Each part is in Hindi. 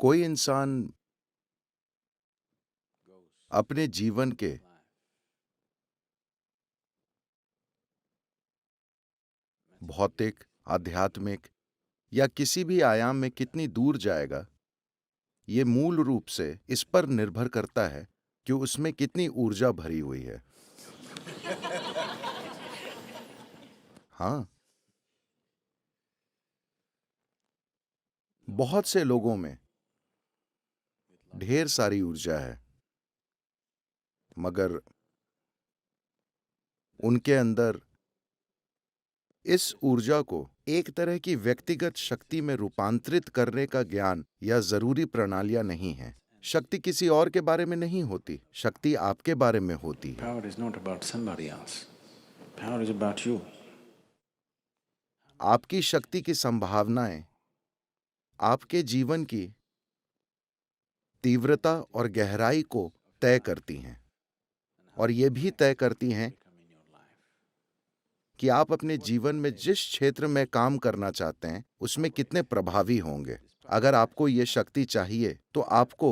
कोई इंसान अपने जीवन के भौतिक, आध्यात्मिक या किसी भी आयाम में कितनी दूर जाएगा, ये मूल रूप से इस पर निर्भर करता है कि उसमें कितनी ऊर्जा भरी हुई है। हाँ, बहुत से लोगों में ढेर सारी ऊर्जा है, मगर उनके अंदर इस ऊर्जा को एक तरह की व्यक्तिगत शक्ति में रूपांतरित करने का ज्ञान या जरूरी प्रणालियां नहीं है। शक्ति किसी और के बारे में नहीं होती, शक्ति आपके बारे में होती है। Power is not about somebody else. Power is about you. आपकी शक्ति की संभावनाएं आपके जीवन की तीव्रता और गहराई को तय करती हैं, और ये भी तय करती हैं कि आप अपने जीवन में जिस क्षेत्र में काम करना चाहते हैं उसमें कितने प्रभावी होंगे। अगर आपको ये शक्ति चाहिए तो आपको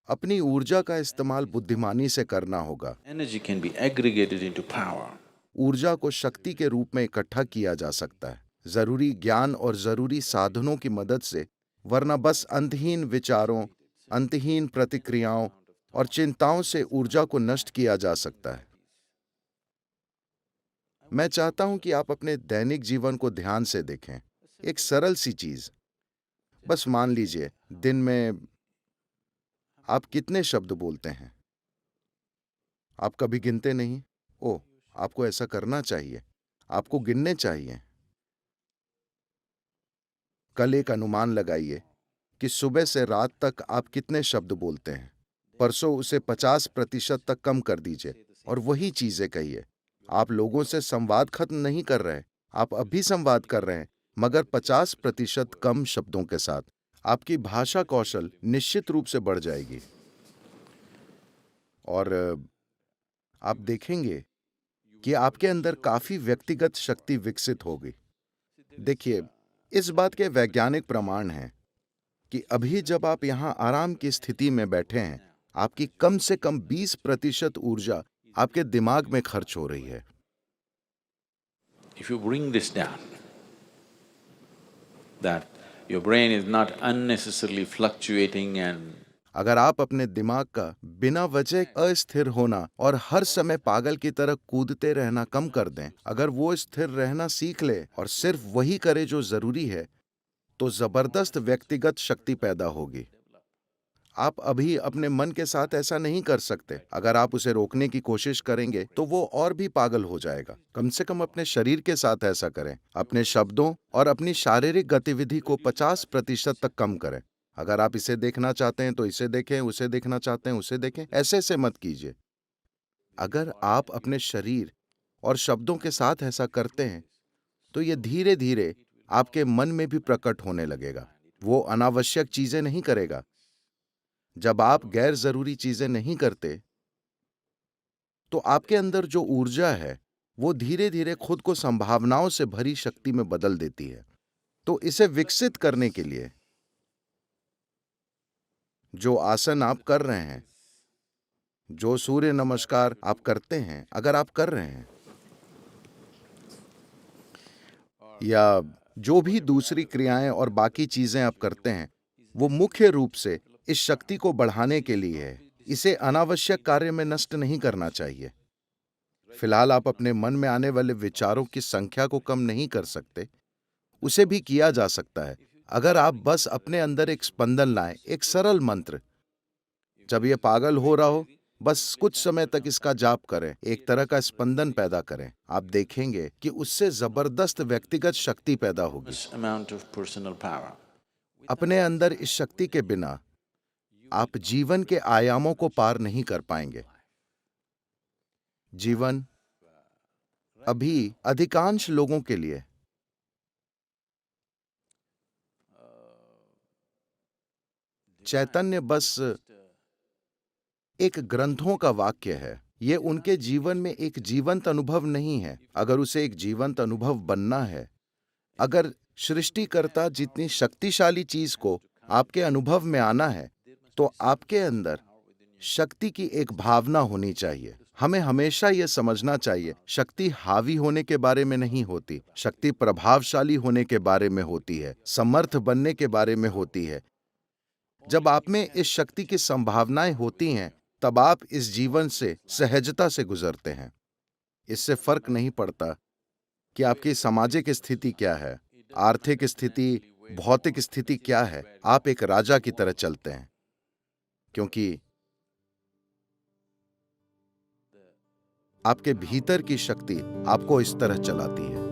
अपनी ऊर्जा का इस्तेमाल बुद्धिमानी से करना होगा। Energy can be aggregated into power. ऊर्जा को शक्ति के रूप में इकट्ठा किया जा सकता है, जरूरी ज्ञान और जरूरी साधनों की मदद से, वरना बस अंतहीन विचारों, अंतहीन प्रतिक्रियाओं और चिंताओं से ऊर्जा को नष्ट किया जा सकता है। मैं चाहता हूं कि आप अपने दैनिक जीवन को ध्यान से देखें। एक सरल सी चीज, बस मान लीजिए दिन में आप कितने शब्द बोलते हैं। आप कभी गिनते नहीं? ओह, आपको ऐसा करना चाहिए, आपको गिनने चाहिए। कल एक अनुमान लगाइए कि सुबह से रात तक आप कितने शब्द बोलते हैं। परसों उसे 50% तक कम कर दीजिए और वही चीजें कहिए। आप लोगों से संवाद खत्म नहीं कर रहे, आप अभी संवाद कर रहे हैं, मगर 50% कम शब्दों के साथ। आपकी भाषा कौशल निश्चित रूप से बढ़ जाएगी और आप देखेंगे कि आपके अंदर काफी व्यक्तिगत शक्ति विकसित होगी। देखिए, इस बात के वैज्ञानिक प्रमाण हैं कि अभी जब आप यहां आराम की स्थिति में बैठे हैं, आपकी कम से कम 20% ऊर्जा आपके दिमाग में खर्च हो रही है। If you bring this down, that your brain is not unnecessarily fluctuating and अगर आप अपने दिमाग का बिना वजह अस्थिर होना और हर समय पागल की तरह कूदते रहना कम कर दें, अगर वो स्थिर रहना सीख ले और सिर्फ वही करे जो जरूरी है, तो जबरदस्त व्यक्तिगत शक्ति पैदा होगी। आप अभी अपने मन के साथ ऐसा नहीं कर सकते। अगर आप उसे रोकने की कोशिश करेंगे तो वो और भी पागल हो जाएगा। कम से कम अपने शरीर के साथ ऐसा करें। अपने शब्दों और अपनी शारीरिक गतिविधि को 50% तक कम करें। अगर आप इसे देखना चाहते हैं तो इसे देखें, उसे देखना चाहते हैं उसे देखें, ऐसे ऐसे मत कीजिए। अगर आप अपने शरीर और शब्दों के साथ ऐसा करते हैं तो ये धीरे धीरे आपके मन में भी प्रकट होने लगेगा। वो अनावश्यक चीजें नहीं करेगा। जब आप गैर जरूरी चीजें नहीं करते तो आपके अंदर जो ऊर्जा है वो धीरे धीरे खुद को संभावनाओं से भरी शक्ति में बदल देती है। तो इसे विकसित करने के लिए जो आसन आप कर रहे हैं, जो सूर्य नमस्कार आप करते हैं, अगर आप कर रहे हैं, या जो भी दूसरी क्रियाएं और बाकी चीजें आप करते हैं, वो मुख्य रूप से इस शक्ति को बढ़ाने के लिए है। इसे अनावश्यक कार्य में नष्ट नहीं करना चाहिए। फिलहाल आप अपने मन में आने वाले विचारों की संख्या को कम नहीं कर सकते, उसे भी किया जा सकता है। अगर आप बस अपने अंदर एक स्पंदन लाएं, एक सरल मंत्र, जब ये पागल हो रहा हो, बस कुछ समय तक इसका जाप करें, एक तरह का स्पंदन पैदा करें। आप देखेंगे कि उससे जबरदस्त व्यक्तिगत शक्ति पैदा होगी। amount of personal power. अपने अंदर इस शक्ति के बिना आप जीवन के आयामों को पार नहीं कर पाएंगे। जीवन अभी अधिकांश लोगों के लिए चैतन्य बस एक ग्रंथों का वाक्य है। ये उनके जीवन में एक जीवंत अनुभव नहीं है। अगर उसे एक जीवंत अनुभव बनना है, अगर सृष्टिकर्ता जितनी शक्तिशाली चीज को आपके अनुभव में आना है तो आपके अंदर शक्ति की एक भावना होनी चाहिए। हमें हमेशा यह समझना चाहिए, शक्ति हावी होने के बारे में नहीं होती, शक्ति प्रभावशाली होने के बारे में होती है, समर्थ बनने के बारे में होती है। जब आप में इस शक्ति की संभावनाएं होती हैं, तब आप इस जीवन से सहजता से गुजरते हैं। इससे फर्क नहीं पड़ता कि आपकी सामाजिक स्थिति क्या है, आर्थिक स्थिति, भौतिक स्थिति क्या है, आप एक राजा की तरह चलते हैं, क्योंकि आपके भीतर की शक्ति आपको इस तरह चलाती है।